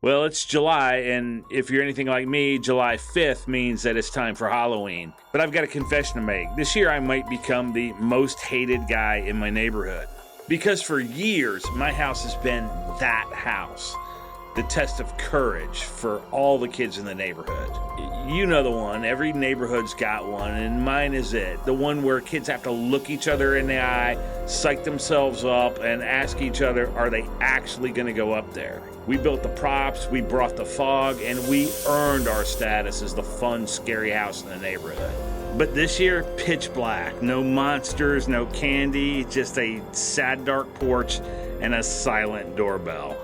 Well, it's July, and if you're anything like me, July 5th means that it's time for Halloween. But I've got a confession to make. This year I might become the most hated guy in my neighborhood. Because for years, my house has been that house. The test of courage for all the kids in the neighborhood. You know the one, every neighborhood's got one, and mine is it. The one where kids have to look each other in the eye, psych themselves up, and ask each other, are they actually gonna go up there? We built the props, we brought the fog, and we earned our status as the fun, scary house in the neighborhood. But this year, pitch black. No monsters, no candy, just a sad, dark porch and a silent doorbell.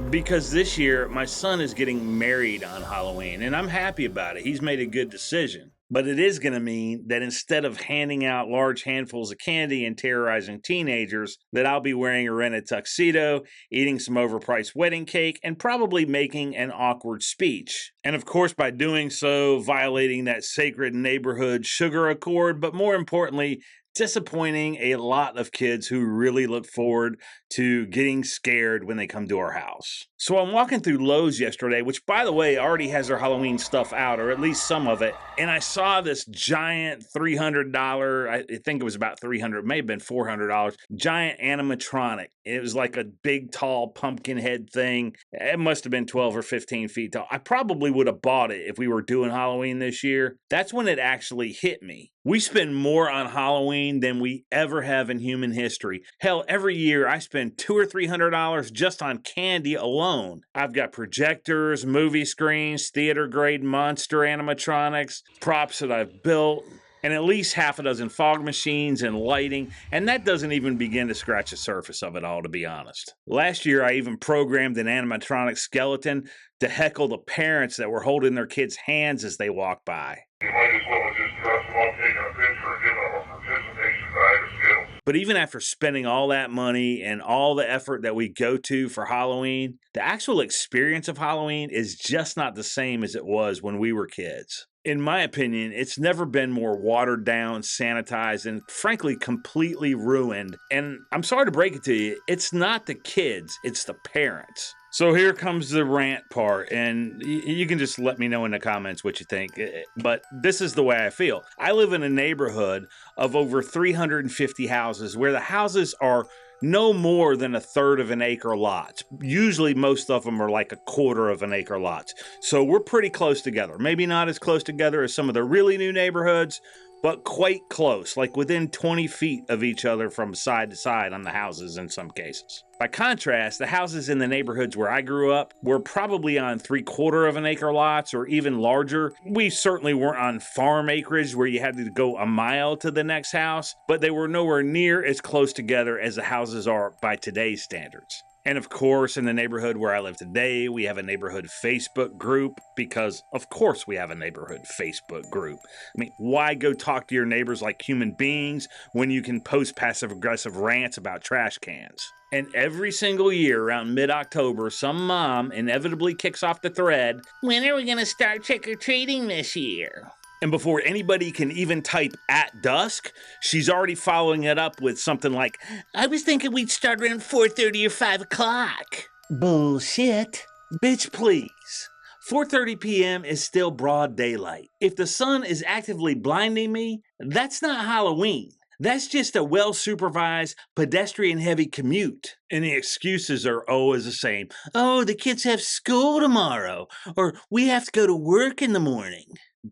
Because this year, my son is getting married on Halloween, and I'm happy about it. He's made a good decision. But it is going to mean that instead of handing out large handfuls of candy and terrorizing teenagers, that I'll be wearing a rented tuxedo, eating some overpriced wedding cake, and probably making an awkward speech. And of course, by doing so, violating that sacred neighborhood sugar accord, but more importantly, disappointing a lot of kids who really look forward to getting scared when they come to our house. So I'm walking through Lowe's yesterday, which by the way already has their Halloween stuff out, or at least some of it, and I saw this giant $300, I think it was about $300, it may have been $400, giant animatronic. It was like a big, tall pumpkin head thing. It must have been 12 or 15 feet tall. I probably would have bought it if we were doing Halloween this year. That's when it actually hit me. We spend more on Halloween than we ever have in human history. Hell, every year I spend $200 or $300 just on candy alone. I've got projectors, movie screens, theater-grade monster animatronics, props that I've built, and at least half a dozen fog machines and lighting, and that doesn't even begin to scratch the surface of it all, to be honest. Last year, I even programmed an animatronic skeleton to heckle the parents that were holding their kids' hands as they walked by. You might as well have just dressed them up, taken a picture, and given them a participation bag of Skittles. But even after spending all that money and all the effort that we go to for Halloween, the actual experience of Halloween is just not the same as it was when we were kids. In my opinion, it's never been more watered down, sanitized, and frankly, completely ruined. And I'm sorry to break it to you, it's not the kids, it's the parents. So here comes the rant part, and you can just let me know in the comments what you think, but this is the way I feel. I live in a neighborhood of over 350 houses where the houses are no more than a third of an acre lots. Usually most of them are like a quarter of an acre lots. So we're pretty close together. Maybe not as close together as some of the really new neighborhoods, but quite close, like within 20 feet of each other from side to side on the houses in some cases. By contrast, the houses in the neighborhoods where I grew up were probably on 3/4 of an acre lots or even larger. We certainly weren't on farm acreage where you had to go a mile to the next house, but they were nowhere near as close together as the houses are by today's standards. And of course, in the neighborhood where I live today, we have a neighborhood Facebook group because, of course, we have a neighborhood Facebook group. I mean, why go talk to your neighbors like human beings when you can post passive-aggressive rants about trash cans? And every single year around mid-October, some mom inevitably kicks off the thread, "When are we going to start trick-or-treating this year?" And before anybody can even type "at dusk," she's already following it up with something like, "I was thinking we'd start around 4:30 or 5 o'clock. Bullshit. Bitch, please. 4:30 p.m. is still broad daylight. If the sun is actively blinding me, that's not Halloween. That's just a well-supervised, pedestrian-heavy commute." And the excuses are always the same. "Oh, the kids have school tomorrow," or "we have to go to work in the morning."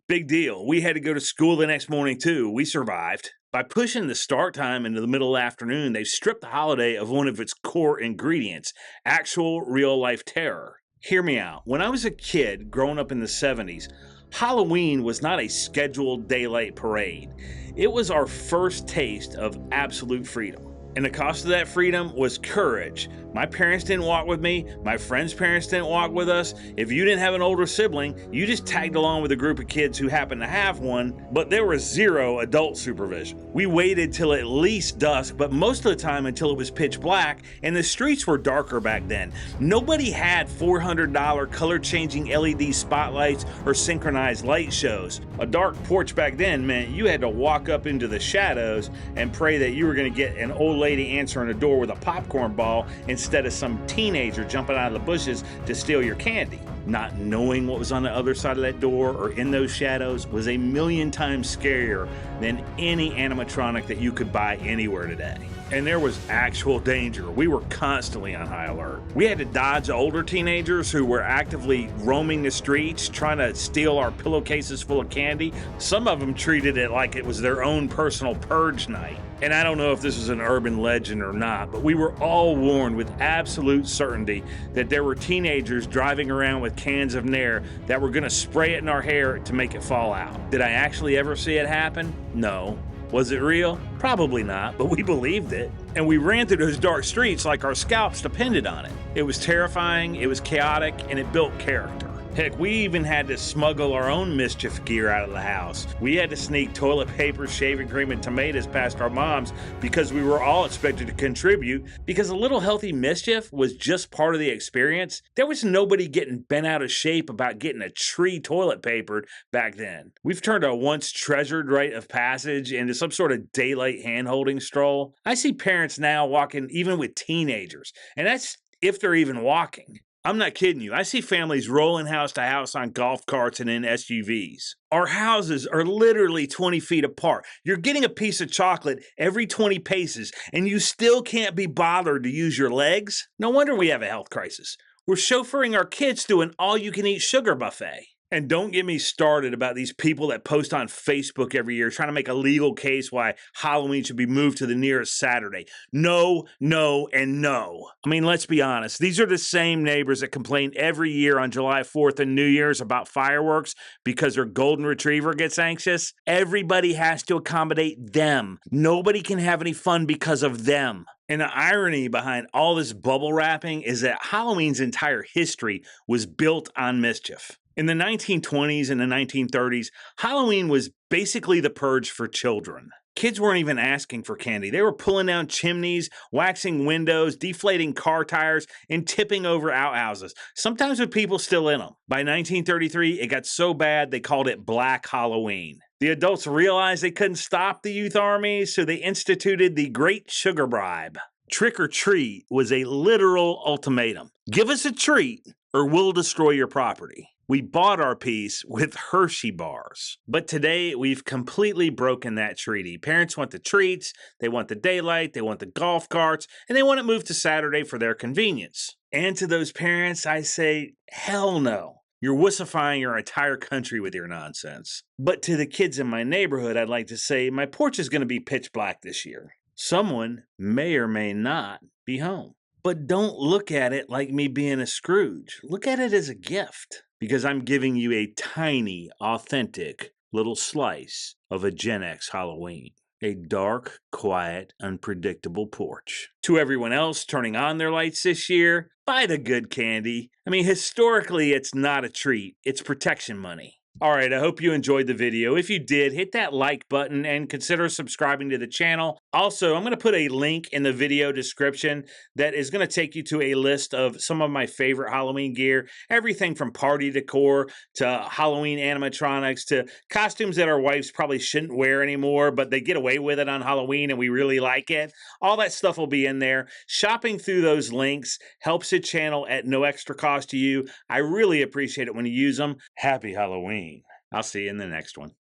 Big deal. We had to go to school the next morning too. We survived. By pushing the start time into the middle of the afternoon, they've stripped the holiday of one of its core ingredients, actual real-life terror. Hear me out. When I was a kid growing up in the 70s, Halloween was not a scheduled daylight parade. It was our first taste of absolute freedom. And the cost of that freedom was courage. My parents didn't walk with me. My friends' parents didn't walk with us. If you didn't have an older sibling, you just tagged along with a group of kids who happened to have one, but there was zero adult supervision. We waited till at least dusk, but most of the time until it was pitch black, and the streets were darker back then. Nobody had $400 color-changing LED spotlights or synchronized light shows. A dark porch back then meant you had to walk up into the shadows and pray that you were going to get an old lady answering the door with a popcorn ball instead of some teenager jumping out of the bushes to steal your candy. Not knowing what was on the other side of that door or in those shadows was a million times scarier than any animatronic that you could buy anywhere today. And there was actual danger. We were constantly on high alert. We had to dodge older teenagers who were actively roaming the streets, trying to steal our pillowcases full of candy. Some of them treated it like it was their own personal purge night. And I don't know if this is an urban legend or not, but we were all warned with absolute certainty that there were teenagers driving around with cans of Nair that were gonna spray it in our hair to make it fall out. Did I actually ever see it happen? No. Was it real? Probably not, but we believed it. And we ran through those dark streets like our scalps depended on it. It was terrifying, it was chaotic, and it built character. Heck, we even had to smuggle our own mischief gear out of the house. We had to sneak toilet paper, shaving cream, and tomatoes past our moms because we were all expected to contribute because a little healthy mischief was just part of the experience. There was nobody getting bent out of shape about getting a tree toilet papered back then. We've turned a once treasured rite of passage into some sort of daylight hand-holding stroll. I see parents now walking even with teenagers, and that's if they're even walking. I'm not kidding you. I see families rolling house to house on golf carts and in SUVs. Our houses are literally 20 feet apart. You're getting a piece of chocolate every 20 paces, and you still can't be bothered to use your legs? No wonder we have a health crisis. We're chauffeuring our kids to an all-you-can-eat sugar buffet. And don't get me started about these people that post on Facebook every year trying to make a legal case why Halloween should be moved to the nearest Saturday. No, no, and no. I mean, let's be honest. These are the same neighbors that complain every year on July 4th and New Year's about fireworks because their golden retriever gets anxious. Everybody has to accommodate them. Nobody can have any fun because of them. And the irony behind all this bubble wrapping is that Halloween's entire history was built on mischief. In the 1920s and the 1930s, Halloween was basically the purge for children. Kids weren't even asking for candy. They were pulling down chimneys, waxing windows, deflating car tires, and tipping over outhouses, sometimes with people still in them. By 1933, it got so bad they called it Black Halloween. The adults realized they couldn't stop the youth army, so they instituted the Great Sugar Bribe. Trick or treat was a literal ultimatum. Give us a treat or we'll destroy your property. We bought our piece with Hershey bars. But today, we've completely broken that treaty. Parents want the treats, they want the daylight, they want the golf carts, and they want it moved to Saturday for their convenience. And to those parents, I say, hell no. You're wussifying your entire country with your nonsense. But to the kids in my neighborhood, I'd like to say my porch is going to be pitch black this year. Someone may or may not be home. But don't look at it like me being a Scrooge. Look at it as a gift. Because I'm giving you a tiny, authentic little slice of a Gen X Halloween. A dark, quiet, unpredictable porch. To everyone else turning on their lights this year, buy the good candy. I mean, historically, it's not a treat. It's protection money. Alright, I hope you enjoyed the video. If you did, hit that like button and consider subscribing to the channel. Also, I'm going to put a link in the video description that is going to take you to a list of some of my favorite Halloween gear. Everything from party decor to Halloween animatronics to costumes that our wives probably shouldn't wear anymore, but they get away with it on Halloween and we really like it. All that stuff will be in there. Shopping through those links helps the channel at no extra cost to you. I really appreciate it when you use them. Happy Halloween. I'll see you in the next one.